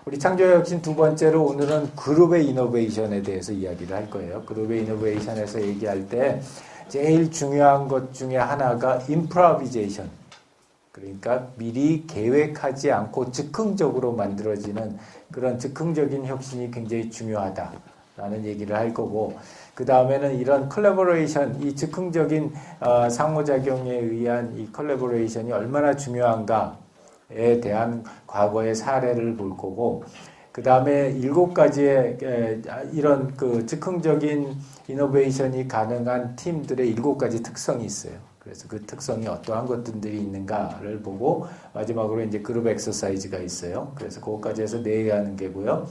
우리 창조혁신 두 번째로 오늘은 그룹의 이노베이션에 대해서 이야기를 할 거예요. 그룹의 이노베이션에서 얘기할 때 제일 중요한 것 중에 하나가 임프로비제이션. 그러니까 미리 계획하지 않고 즉흥적으로 만들어지는 그런 즉흥적인 혁신이 굉장히 중요하다라는 얘기를 할 거고, 그 다음에는 이런 컬래버레이션, 이 즉흥적인 상호작용에 의한 이 컬래버레이션이 얼마나 중요한가에 대한 과거의 사례를 볼 거고, 그 다음에 7가지의 이런 그 즉흥적인 이노베이션이 가능한 팀들의 7가지 특성이 있어요. 그래서 그 특성이 어떠한 것들이 있는가를 보고, 마지막으로 이제 그룹 엑서사이즈가 있어요. 그래서 그것까지 해서 4개 하는 게고요.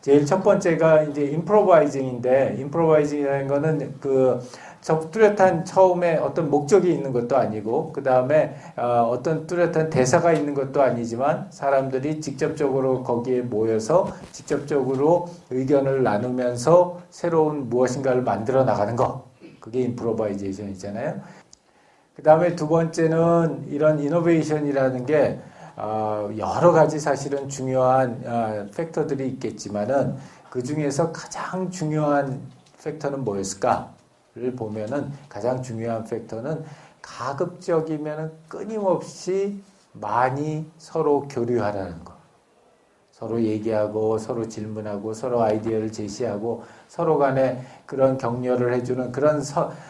제일 첫 번째가 이제 임프로바이징인데, 임프로바이징이라는 거는 그 뚜렷한 처음에 어떤 목적이 있는 것도 아니고, 그 다음에 어떤 뚜렷한 대사가 있는 것도 아니지만 사람들이 직접적으로 거기에 모여서 직접적으로 의견을 나누면서 새로운 무엇인가를 만들어 나가는 거. 그게 임프로바이제이션이잖아요. 그 다음에 두 번째는 이런 이노베이션이라는 게 여러 가지 사실은 중요한 팩터들이 있겠지만은 그 중에서 가장 중요한 팩터는 뭐였을까를 보면은 가장 중요한 팩터는 가급적이면은 끊임없이 많이 서로 교류하라는 거. 서로 얘기하고 서로 질문하고 서로 아이디어를 제시하고 서로 간에 그런 격려를 해주는 그런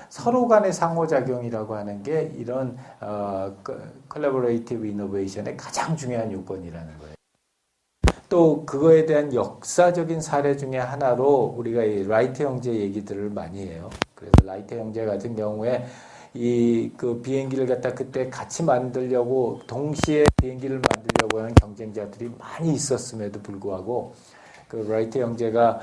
서로 간의 상호작용이라고 하는 게 이런 컬래버레이티브 이노베이션의 가장 중요한 요건이라는 거예요. 또 그거에 대한 역사적인 사례 중에 하나로 우리가 이 라이트 형제 얘기들을 많이 해요. 그래서 라이트 형제 같은 경우에 그 비행기를 갖다 그때 같이 만들려고 동시에 비행기를 만들려고 하는 경쟁자들이 많이 있었음에도 불구하고 그 라이트 형제가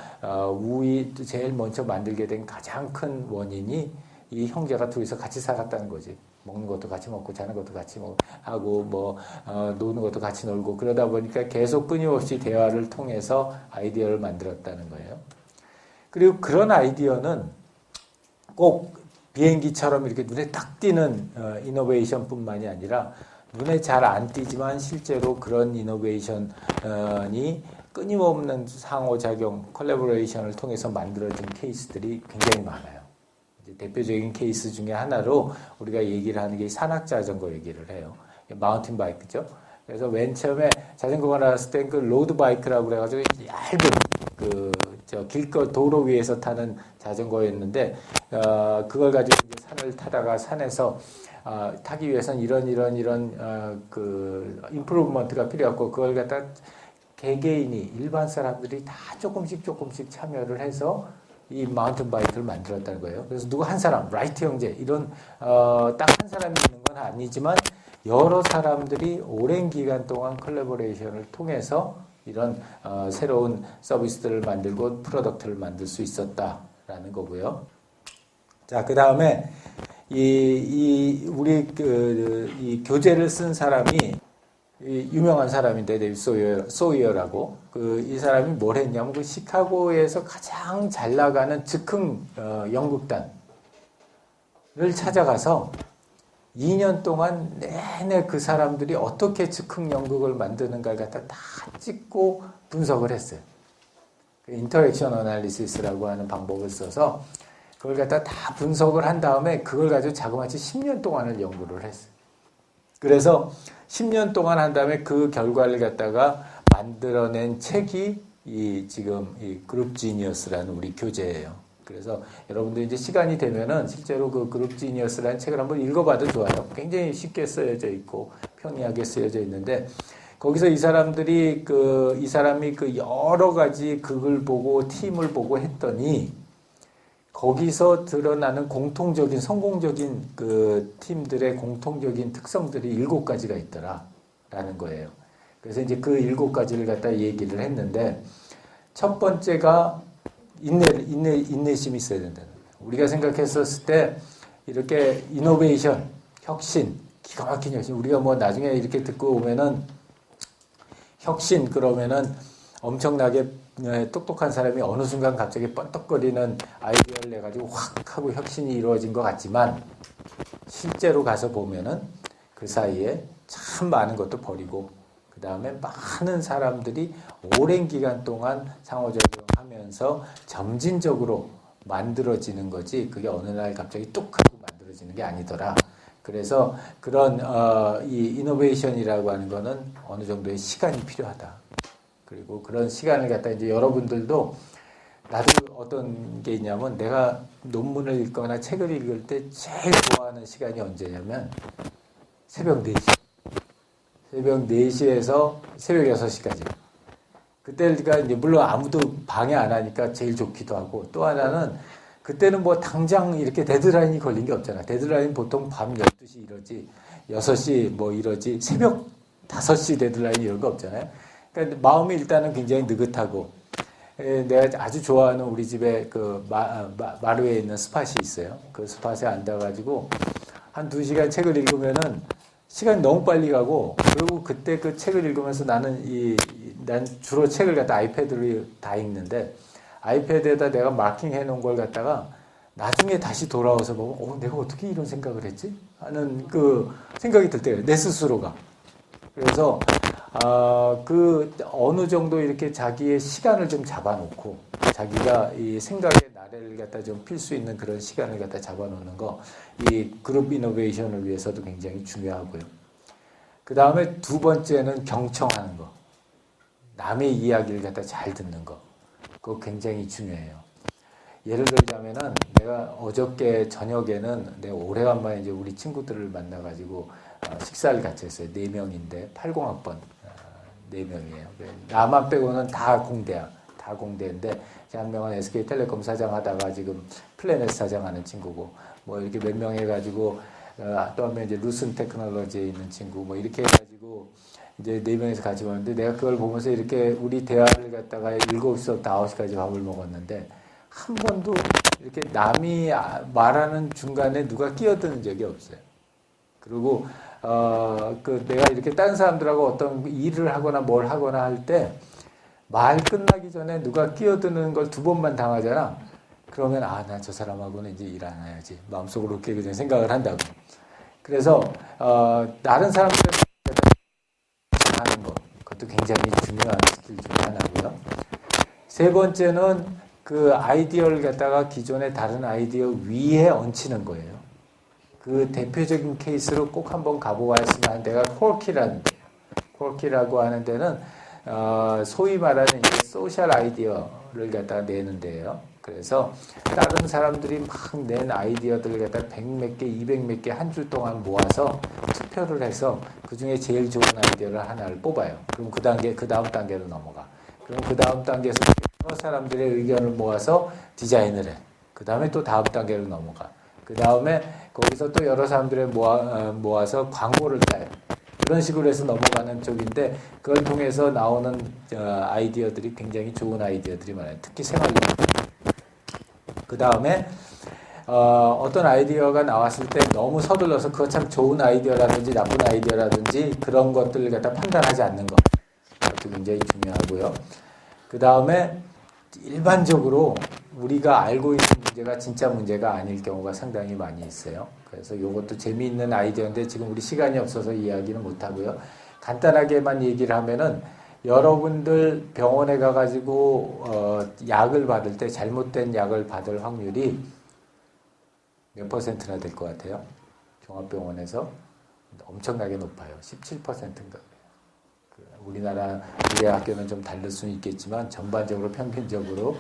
제일 먼저 만들게 된 가장 큰 원인이 이 형제가 둘이서 같이 살았다는 거지. 먹는 것도 같이 먹고 자는 것도 같이 하고 노는 것도 같이 놀고 그러다 보니까 계속 끊임없이 대화를 통해서 아이디어를 만들었다는 거예요. 그리고 그런 아이디어는 꼭 비행기처럼 이렇게 눈에 딱 띄는 이노베이션뿐만이 아니라 눈에 잘 안 띄지만 실제로 그런 이노베이션이 끊임없는 상호작용, 컬래버레이션을 통해서 만들어진 케이스들이 굉장히 많아요. 이제 대표적인 케이스 중에 하나로 우리가 얘기를 하는 게 산악자전거 얘기를 해요. 마운틴 바이크죠. 그래서 맨 처음에 자전거가 나왔을 때 그 로드 바이크라고 그래가지고 얇은 길거 도로 위에서 타는 자전거였는데 그걸 가지고 이제 산을 타다가 산에서 타기 위해서는 이런 임프루브먼트가 필요했고 그걸 갖다 개개인이 일반 사람들이 다 조금씩 참여를 해서 이 마운틴 바이크를 만들었다는 거예요. 그래서 누구 한 사람, 라이트 형제 이런 딱 한 사람이 있는 건 아니지만 여러 사람들이 오랜 기간 동안 컬래버레이션을 통해서 이런 새로운 서비스들을 만들고 프로덕트를 만들 수 있었다라는 거고요. 자, 그 다음에 우리 이 교재를 쓴 사람이 유명한 사람인데 데이비드 소이어라고 이 사람이 뭘 했냐면 그 시카고에서 가장 잘 나가는 즉흥 연극단을 찾아가서 2년 동안 내내 그 사람들이 어떻게 즉흥 연극을 만드는가를 갖다 다 찍고 분석을 했어요. 인터랙션 어널리시스라고 하는 방법을 써서 그걸 갖다 다 분석을 한 다음에 그걸 가지고 자그마치 10년 동안을 연구를 했어요. 그래서 10년 동안 한 다음에 그 결과를 갖다가 만들어낸 책이 지금 이 그룹 지니어스라는 우리 교재예요. 그래서 여러분들 이제 시간이 되면은 실제로 그 그룹 지니어스라는 책을 한번 읽어봐도 좋아요. 굉장히 쉽게 쓰여져 있고 편리하게 쓰여져 있는데 거기서 이 사람이 그 여러 가지 극을 보고 팀을 보고 했더니 거기서 드러나는 공통적인 성공적인 그 팀들의 공통적인 특성들이 7가지가 있더라라는 거예요. 그래서 이제 그 7가지를 갖다 얘기를 했는데 첫 번째가 인내심이 있어야 된다는 거예요. 우리가 생각했었을 때 이렇게 이노베이션, 혁신, 기가 막힌 혁신, 우리가 뭐 나중에 이렇게 듣고 오면은 혁신 그러면은 엄청나게 똑똑한 사람이 어느 순간 갑자기 뻔떡거리는 아이디어를 내가지고 확 하고 혁신이 이루어진 것 같지만 실제로 가서 보면은 그 사이에 참 많은 것도 버리고 그 다음에 많은 사람들이 오랜 기간 동안 상호작용하면서 점진적으로 만들어지는 거지 그게 어느 날 갑자기 뚝 하고 만들어지는 게 아니더라. 그래서 그런 이 이노베이션이라고 하는 거는 어느 정도의 시간이 필요하다. 그리고 그런 시간을 갖다 이제 여러분들도 나도 어떤 게 있냐면 내가 논문을 읽거나 책을 읽을 때 제일 좋아하는 시간이 언제냐면 새벽 4시. 새벽 4시에서 새벽 6시까지. 그때가 이제 물론 아무도 방해 안 하니까 제일 좋기도 하고 또 하나는 그때는 뭐 당장 이렇게 데드라인이 걸린 게 없잖아. 데드라인 보통 밤 12시 이러지 6시 뭐 이러지 새벽 5시 데드라인 이런 거 없잖아요. 그러니까 마음이 일단은 굉장히 느긋하고 내가 아주 좋아하는 우리 집에 그 마루에 있는 스팟이 있어요. 그 스팟에 앉아가지고 한 2시간 책을 읽으면은 시간이 너무 빨리 가고 그리고 그때 그 책을 읽으면서 난 주로 책을 갖다 아이패드로 다 읽는데 아이패드에다 내가 마킹해 놓은 걸 갖다가 나중에 다시 돌아와서 보면 내가 어떻게 이런 생각을 했지? 하는 그 생각이 들 때예요. 내 스스로가. 그래서 그 어느 정도 이렇게 자기의 시간을 좀 잡아놓고 자기가 이 생각의 나래를 갖다 좀 필 수 있는 그런 시간을 갖다 잡아놓는 거 이 그룹 이노베이션을 위해서도 굉장히 중요하고요. 그 다음에 두 번째는 경청하는 거. 남의 이야기를 갖다 잘 듣는 거. 그거 굉장히 중요해요. 예를 들자면은 내가 어저께 저녁에는 내가 오래간만에 이제 우리 친구들을 만나가지고 식사를 같이 했어요. 4명인데 80학번 4명이에요. 나만 빼고는 다 공대야. 다 공대인데 한 명은 SK텔레콤 사장 하다가 지금 플래닛 사장 하는 친구고 뭐 이렇게 몇 명 해가지고 또 한 명 이제 루슨 테크놀로지에 있는 친구 뭐 이렇게 해가지고 이제 4명이서 같이 먹는데 내가 그걸 보면서 이렇게 우리 대화를 갖다가 7시부터 9시까지 밥을 먹었는데 한 번도 이렇게 남이 말하는 중간에 누가 끼어드는 적이 없어요. 그리고 내가 이렇게 다른 사람들하고 어떤 일을 하거나 뭘 하거나 할 때 말 끝나기 전에 누가 끼어드는 걸 2번만 당하잖아. 그러면 나 저 사람하고는 이제 일 안 해야지. 마음속으로 그렇게 그냥 생각을 한다고. 그래서 다른 사람들 하는 것 그것도 굉장히 중요한 스킬 중에 하나고요. 세 번째는 그 아이디어를 갖다가 기존의 다른 아이디어 위에 얹히는 거예요. 그 대표적인 케이스로 꼭 한번 가보았으면 하는 데가 콜키라는 데예요. 콜키라고 하는 데는 소위 말하는 이제 소셜 아이디어를 갖다가 내는 데예요. 그래서 다른 사람들이 막 낸 아이디어들을 갖다가 100몇 개, 200몇 개 한 주 동안 모아서 투표를 해서 그 중에 제일 좋은 아이디어를 하나를 뽑아요. 그럼 그 다음 단계로 넘어가. 그럼 그 다음 단계에서 여러 사람들의 의견을 모아서 디자인을 해. 그 다음에 또 다음 단계로 넘어가. 그 다음에 거기서 또 여러 사람들을 모아서 광고를 짜요. 그런 식으로 해서 넘어가는 쪽인데 그걸 통해서 나오는 아이디어들이 굉장히 좋은 아이디어들이 많아요. 특히 생활용. 그 다음에 어떤 아이디어가 나왔을 때 너무 서둘러서 그거 참 좋은 아이디어라든지 나쁜 아이디어라든지 그런 것들을 갖다 판단하지 않는 것. 그것도 굉장히 중요하고요. 그 다음에 일반적으로 우리가 알고 있는 문제가 진짜 문제가 아닐 경우가 상당히 많이 있어요. 그래서 이것도 재미있는 아이디어인데 지금 우리 시간이 없어서 이야기는 못하고요. 간단하게만 얘기를 하면은 여러분들 병원에 가가지고 약을 받을 때 잘못된 약을 받을 확률이 몇 퍼센트나 될 것 같아요? 종합병원에서 엄청나게 높아요. 17%인가. 우리나라 우리 학교는 좀 다를 수는 있겠지만 전반적으로 평균적으로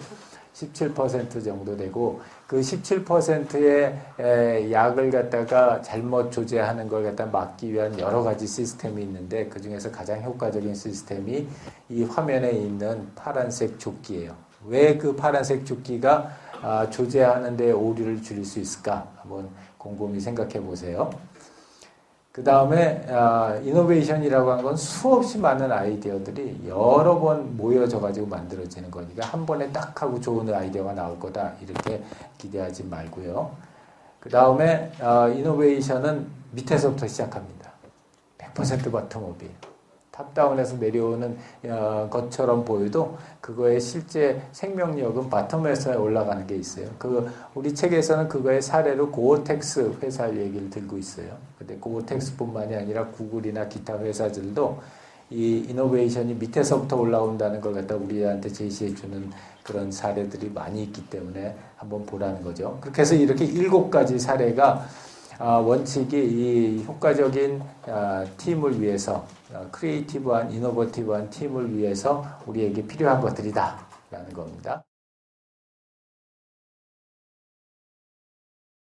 17% 정도 되고 그 17%의 약을 갖다가 잘못 조제하는 걸 갖다 막기 위한 여러 가지 시스템이 있는데 그 중에서 가장 효과적인 시스템이 이 화면에 있는 파란색 조끼예요. 왜 그 파란색 조끼가 조제하는 데 오류를 줄일 수 있을까? 한번 곰곰이 생각해 보세요. 그 다음에 이노베이션이라고 하는 건 수없이 많은 아이디어들이 여러 번 모여져 가지고 만들어지는 거니까 한 번에 딱 하고 좋은 아이디어가 나올 거다 이렇게 기대하지 말고요. 그 다음에 이노베이션은 밑에서부터 시작합니다. 100% 바텀업이에요. 탑다운에서 내려오는 것처럼 보여도 그거의 실제 생명력은 바텀에서 올라가는 게 있어요. 우리 책에서는 그거의 사례로 고어텍스 회사 얘기를 들고 있어요. 근데 고어텍스뿐만이 아니라 구글이나 기타 회사들도 이 이노베이션이 밑에서부터 올라온다는 걸 갖다 우리한테 제시해 주는 그런 사례들이 많이 있기 때문에 한번 보라는 거죠. 그렇게 해서 이렇게 7가지 사례가 원칙이 이 효과적인 팀을 위해서 크리에이티브한 이노버티브한 팀을 위해서 우리에게 필요한 것들이다 라는 겁니다.